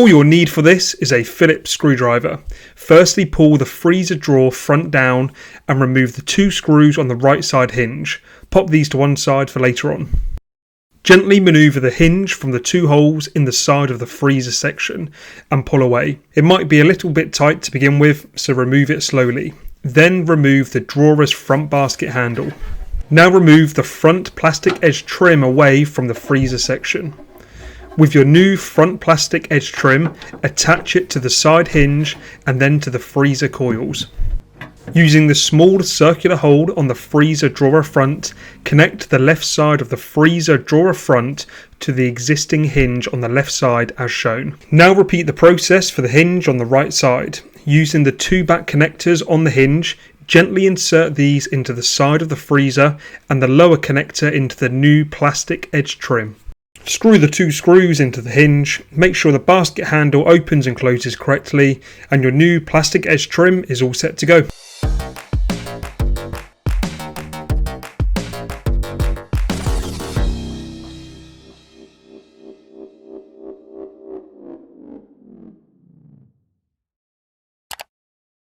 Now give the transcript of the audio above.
All you'll need for this is a Phillips screwdriver. Firstly, pull the freezer drawer front down and remove the 2 screws on the right side hinge. Pop these to one side for later on. Gently manoeuvre the hinge from the 2 holes in the side of the freezer section and pull away. It might be a little bit tight to begin with, so remove it slowly. Then remove the drawer's front basket handle. Now remove the front plastic edge trim away from the freezer section. With your new front plastic edge trim, attach it to the side hinge and then to the freezer coils. Using the small circular hole on the freezer drawer front, connect the left side of the freezer drawer front to the existing hinge on the left side as shown. Now repeat the process for the hinge on the right side. Using the 2 back connectors on the hinge, gently insert these into the side of the freezer and the lower connector into the new plastic edge trim. Screw the 2 screws into the hinge, make sure the basket handle opens and closes correctly, and your new plastic edge trim is all set to go.